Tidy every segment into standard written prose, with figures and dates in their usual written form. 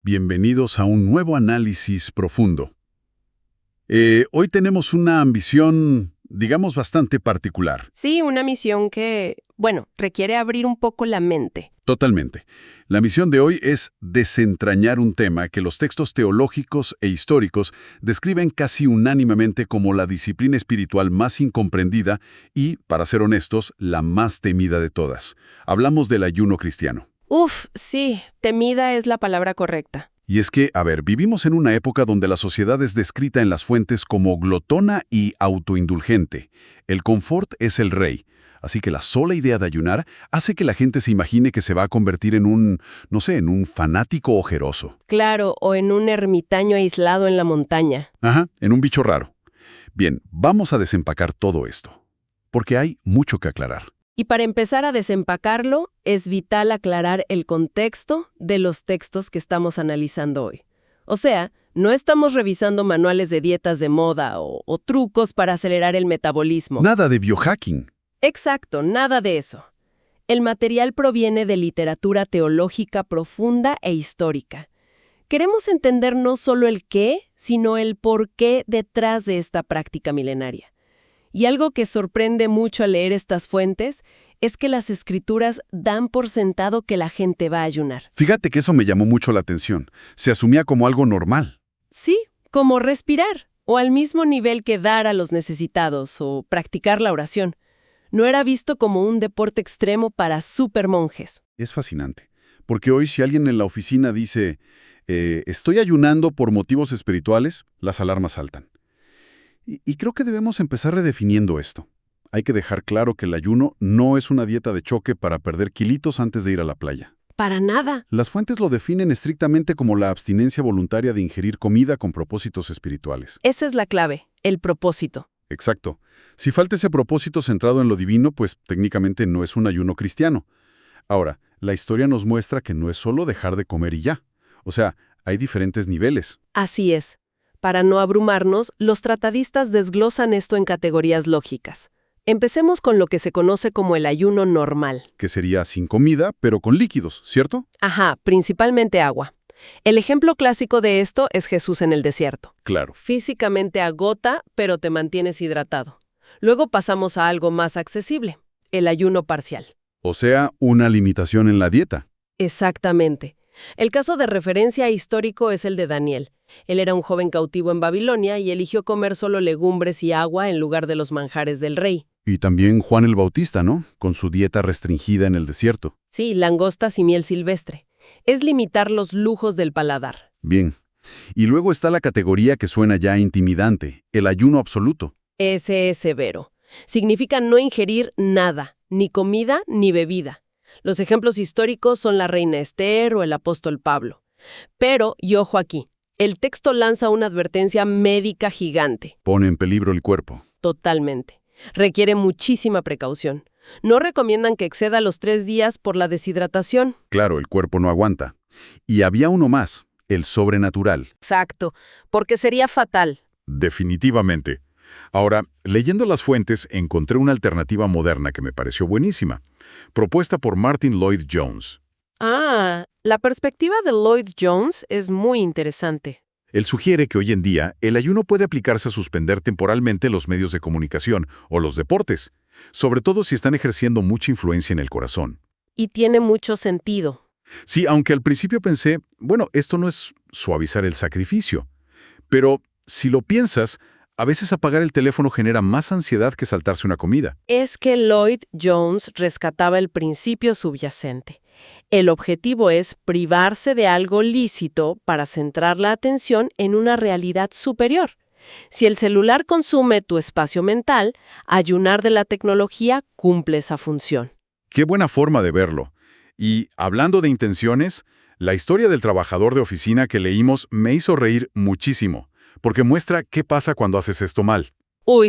Bienvenidos a un nuevo análisis profundo. Hoy tenemos una ambición, digamos, bastante particular. Sí, una misión que, requiere abrir un poco la mente. Totalmente. La misión de hoy es desentrañar un tema que los textos teológicos e históricos describen casi unánimemente como la disciplina espiritual más incomprendida y, para ser honestos, la más temida de todas. Hablamos del ayuno cristiano. Sí, temida es la palabra correcta. Y es que, vivimos en una época donde la sociedad es descrita en las fuentes como glotona y autoindulgente. El confort es el rey. Así que la sola idea de ayunar hace que la gente se imagine que se va a convertir en un fanático ojeroso. Claro, o en un ermitaño aislado en la montaña. En un bicho raro. Bien, vamos a desempacar todo esto, porque hay mucho que aclarar. Y para empezar a desempacarlo, es vital aclarar el contexto de los textos que estamos analizando hoy. O sea, no estamos revisando manuales de dietas de moda o trucos para acelerar el metabolismo. Nada de biohacking. Exacto, nada de eso. El material proviene de literatura teológica profunda e histórica. Queremos entender no solo el qué, sino el por qué detrás de esta práctica milenaria. Y algo que sorprende mucho al leer estas fuentes es que las escrituras dan por sentado que la gente va a ayunar. Fíjate que eso me llamó mucho la atención. Se asumía como algo normal. Sí, como respirar, o al mismo nivel que dar a los necesitados o practicar la oración. No era visto como un deporte extremo para supermonjes. Es fascinante, porque hoy si alguien en la oficina dice, estoy ayunando por motivos espirituales, las alarmas saltan. Y creo que debemos empezar redefiniendo esto. Hay que dejar claro que el ayuno no es una dieta de choque para perder kilitos antes de ir a la playa. Para nada. Las fuentes lo definen estrictamente como la abstinencia voluntaria de ingerir comida con propósitos espirituales. Esa es la clave, el propósito. Exacto. Si falta ese propósito centrado en lo divino, pues técnicamente no es un ayuno cristiano. Ahora, la historia nos muestra que no es solo dejar de comer y ya. O sea, hay diferentes niveles. Así es. Para no abrumarnos, los tratadistas desglosan esto en categorías lógicas. Empecemos con lo que se conoce como el ayuno normal. Que sería sin comida, pero con líquidos, ¿cierto? Principalmente agua. El ejemplo clásico de esto es Jesús en el desierto. Claro. Físicamente agota, pero te mantienes hidratado. Luego pasamos a algo más accesible, el ayuno parcial. O sea, una limitación en la dieta. Exactamente. El caso de referencia histórico es el de Daniel. Él era un joven cautivo en Babilonia y eligió comer solo legumbres y agua en lugar de los manjares del rey. Y también Juan el Bautista, ¿no? Con su dieta restringida en el desierto. Sí, langostas y miel silvestre. Es limitar los lujos del paladar. Bien. Y luego está la categoría que suena ya intimidante, el ayuno absoluto. Ese es severo. Significa no ingerir nada, ni comida ni bebida. Los ejemplos históricos son la reina Esther o el apóstol Pablo. Pero, y ojo aquí, el texto lanza una advertencia médica gigante. Pone en peligro el cuerpo. Totalmente. Requiere muchísima precaución. No recomiendan que exceda los 3 días por la deshidratación. Claro, el cuerpo no aguanta. Y había uno más, el sobrenatural. Exacto, porque sería fatal. Definitivamente. Ahora, leyendo las fuentes, encontré una alternativa moderna que me pareció buenísima, propuesta por Martin Lloyd Jones. La perspectiva de Lloyd Jones es muy interesante. Él sugiere que hoy en día el ayuno puede aplicarse a suspender temporalmente los medios de comunicación o los deportes, sobre todo si están ejerciendo mucha influencia en el corazón. Y tiene mucho sentido. Sí, aunque al principio pensé, esto no es suavizar el sacrificio. Pero si lo piensas, a veces apagar el teléfono genera más ansiedad que saltarse una comida. Es que Lloyd Jones rescataba el principio subyacente. El objetivo es privarse de algo lícito para centrar la atención en una realidad superior. Si el celular consume tu espacio mental, ayunar de la tecnología cumple esa función. Qué buena forma de verlo. Y hablando de intenciones, la historia del trabajador de oficina que leímos me hizo reír muchísimo, porque muestra qué pasa cuando haces esto mal.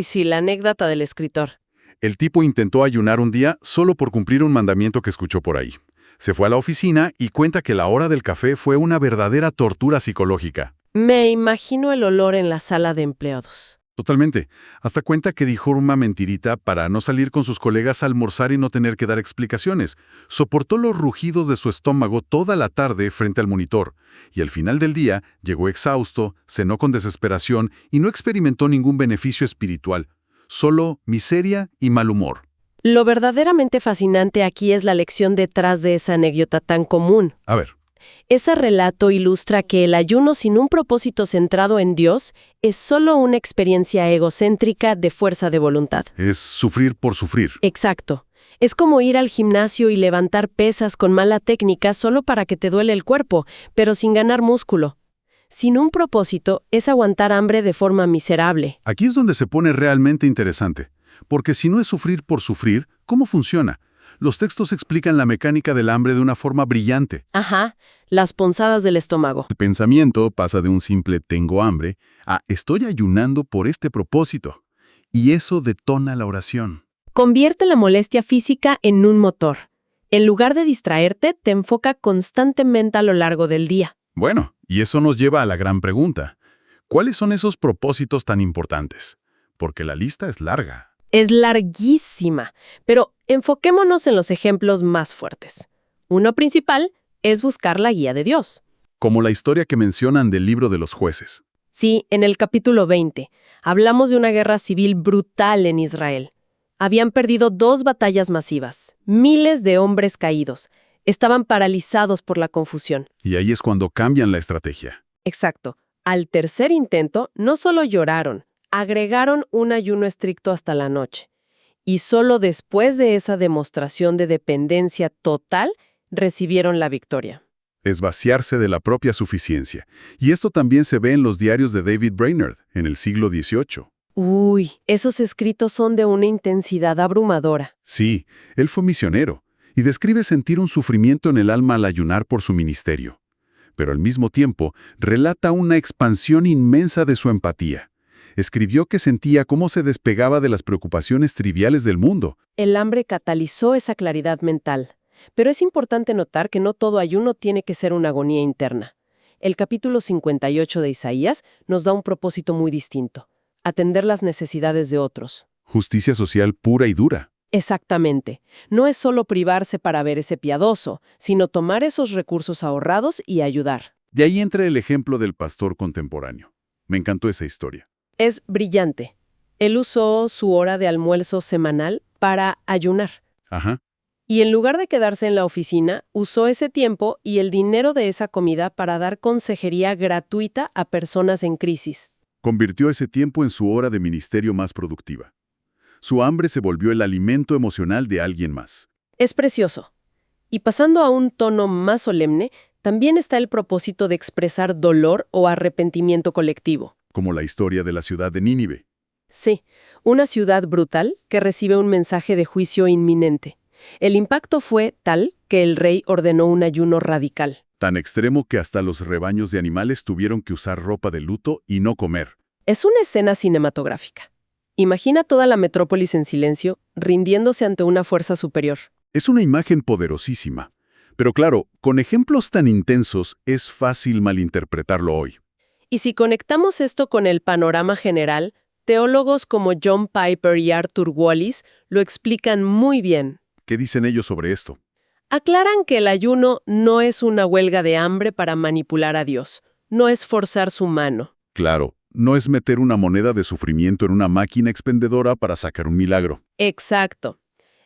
Sí, la anécdota del escritor. El tipo intentó ayunar un día solo por cumplir un mandamiento que escuchó por ahí. Se fue a la oficina y cuenta que la hora del café fue una verdadera tortura psicológica. Me imagino el olor en la sala de empleados. Totalmente. Hasta cuenta que dijo una mentirita para no salir con sus colegas a almorzar y no tener que dar explicaciones. Soportó los rugidos de su estómago toda la tarde frente al monitor, y al final del día llegó exhausto, cenó con desesperación y no experimentó ningún beneficio espiritual, solo miseria y mal humor. Lo verdaderamente fascinante aquí es la lección detrás de esa anécdota tan común. A ver, Ese relato ilustra que el ayuno sin un propósito centrado en Dios es solo una experiencia egocéntrica de fuerza de voluntad. es sufrir por sufrir. Exacto. Es como ir al gimnasio y levantar pesas con mala técnica solo para que te duele el cuerpo, pero sin ganar músculo. Sin un propósito es aguantar hambre de forma miserable. Aquí es donde se pone realmente interesante, porque si no es sufrir por sufrir, ¿cómo funciona? Los textos explican la mecánica del hambre de una forma brillante. Ajá, las punzadas del estómago. El pensamiento pasa de un simple tengo hambre a estoy ayunando por este propósito. Y eso detona la oración. Convierte la molestia física en un motor. En lugar de distraerte, te enfoca constantemente a lo largo del día. Bueno, y eso nos lleva a la gran pregunta. ¿Cuáles son esos propósitos tan importantes? Porque la lista es larga. Es larguísima, pero enfoquémonos en los ejemplos más fuertes. Uno principal es buscar la guía de Dios. Como la historia que mencionan del libro de los jueces. Sí, en el capítulo 20, hablamos de una guerra civil brutal en Israel. Habían perdido 2 batallas masivas, miles de hombres caídos. Estaban paralizados por la confusión. Y ahí es cuando cambian la estrategia. Exacto. Al tercer intento, no solo lloraron, agregaron un ayuno estricto hasta la noche. Y solo después de esa demostración de dependencia total, recibieron la victoria. Es vaciarse de la propia suficiencia. Y esto también se ve en los diarios de David Brainerd, en el siglo XVIII. Uy, esos escritos son de una intensidad abrumadora. Sí, él fue misionero, y describe sentir un sufrimiento en el alma al ayunar por su ministerio. Pero al mismo tiempo, relata una expansión inmensa de su empatía. Escribió que sentía cómo se despegaba de las preocupaciones triviales del mundo. El hambre catalizó esa claridad mental. Pero es importante notar que no todo ayuno tiene que ser una agonía interna. El capítulo 58 de Isaías nos da un propósito muy distinto: atender las necesidades de otros. Justicia social pura y dura. Exactamente. No es solo privarse para ver ese piadoso, sino tomar esos recursos ahorrados y ayudar. De ahí entra el ejemplo del pastor contemporáneo. Me encantó esa historia. Es brillante. Él usó su hora de almuerzo semanal para ayunar. Ajá. Y en lugar de quedarse en la oficina, usó ese tiempo y el dinero de esa comida para dar consejería gratuita a personas en crisis. Convirtió ese tiempo en su hora de ministerio más productiva. Su hambre se volvió el alimento emocional de alguien más. Es precioso. Y pasando a un tono más solemne, también está el propósito de expresar dolor o arrepentimiento colectivo. Como la historia de la ciudad de Nínive. Sí, una ciudad brutal que recibe un mensaje de juicio inminente. El impacto fue tal que el rey ordenó un ayuno radical. Tan extremo que hasta los rebaños de animales tuvieron que usar ropa de luto y no comer. Es una escena cinematográfica. Imagina toda la metrópolis en silencio, rindiéndose ante una fuerza superior. Es una imagen poderosísima. Pero claro, con ejemplos tan intensos es fácil malinterpretarlo hoy. Y si conectamos esto con el panorama general, teólogos como John Piper y Arthur Wallis lo explican muy bien. ¿Qué dicen ellos sobre esto? Aclaran que el ayuno no es una huelga de hambre para manipular a Dios, no es forzar su mano. Claro, no es meter una moneda de sufrimiento en una máquina expendedora para sacar un milagro. Exacto.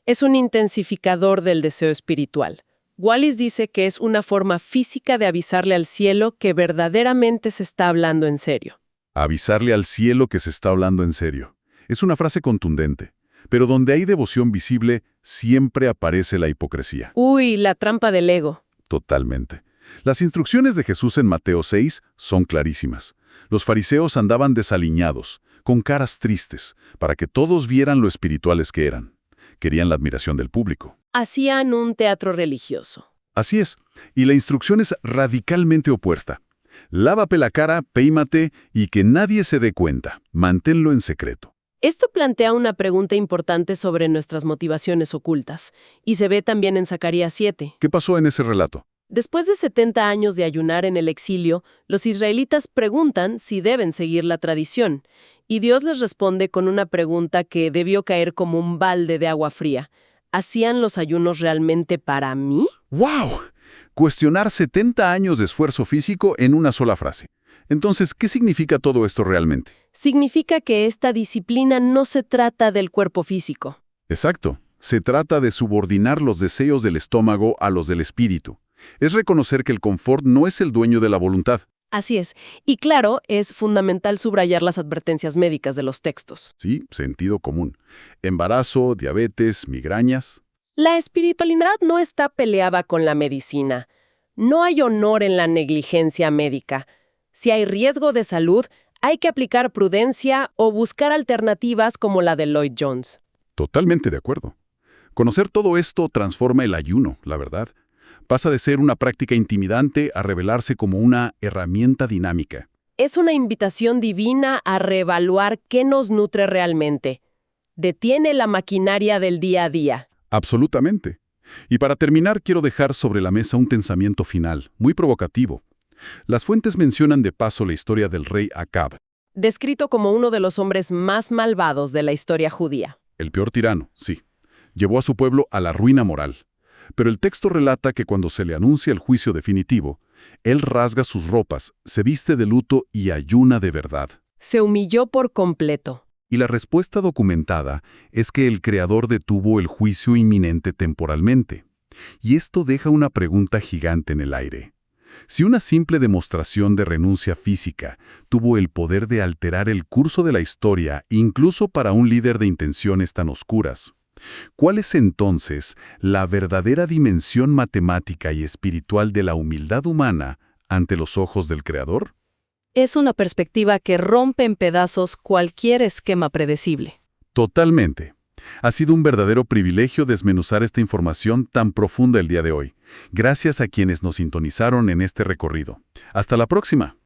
Es un intensificador del deseo espiritual. Wallis dice que es una forma física de avisarle al cielo que verdaderamente se está hablando en serio. Avisarle al cielo que se está hablando en serio. Es una frase contundente, pero donde hay devoción visible, siempre aparece la hipocresía. Uy, la trampa del ego. Totalmente. Las instrucciones de Jesús en Mateo 6 son clarísimas. Los fariseos andaban desaliñados, con caras tristes, para que todos vieran lo espirituales que eran. Querían la admiración del público. Hacían un teatro religioso. Así es, y la instrucción es radicalmente opuesta. Lávate la cara, peímate y que nadie se dé cuenta. Manténlo en secreto. Esto plantea una pregunta importante sobre nuestras motivaciones ocultas, y se ve también en Zacarías 7. ¿Qué pasó en ese relato? Después de 70 años de ayunar en el exilio, los israelitas preguntan si deben seguir la tradición, y Dios les responde con una pregunta que debió caer como un balde de agua fría. ¿Hacían los ayunos realmente para mí? ¡Wow! Cuestionar 70 años de esfuerzo físico en una sola frase. Entonces, ¿qué significa todo esto realmente? Significa que esta disciplina no se trata del cuerpo físico. Exacto. Se trata de subordinar los deseos del estómago a los del espíritu. Es reconocer que el confort no es el dueño de la voluntad. Así es. Y claro, es fundamental subrayar las advertencias médicas de los textos. Sí, sentido común. Embarazo, diabetes, migrañas. La espiritualidad no está peleada con la medicina. No hay honor en la negligencia médica. Si hay riesgo de salud, hay que aplicar prudencia o buscar alternativas como la de Lloyd Jones. Totalmente de acuerdo. Conocer todo esto transforma el ayuno, la verdad. Pasa de ser una práctica intimidante a revelarse como una herramienta dinámica. Es una invitación divina a reevaluar qué nos nutre realmente. Detiene la maquinaria del día a día. Absolutamente. Y para terminar, quiero dejar sobre la mesa un pensamiento final, muy provocativo. Las fuentes mencionan de paso la historia del rey Acab, Descrito como uno de los hombres más malvados de la historia judía. el peor tirano, sí. Llevó a su pueblo a la ruina moral. Pero el texto relata que cuando se le anuncia el juicio definitivo, él rasga sus ropas, se viste de luto y ayuna de verdad. Se humilló por completo. Y la respuesta documentada es que el Creador detuvo el juicio inminente temporalmente. Y esto deja una pregunta gigante en el aire. Si una simple demostración de renuncia física tuvo el poder de alterar el curso de la historia, incluso para un líder de intenciones tan oscuras, ¿cuál es entonces la verdadera dimensión matemática y espiritual de la humildad humana ante los ojos del Creador? Es una perspectiva que rompe en pedazos cualquier esquema predecible. Totalmente. Ha sido un verdadero privilegio desmenuzar esta información tan profunda el día de hoy. Gracias a quienes nos sintonizaron en este recorrido. Hasta la próxima.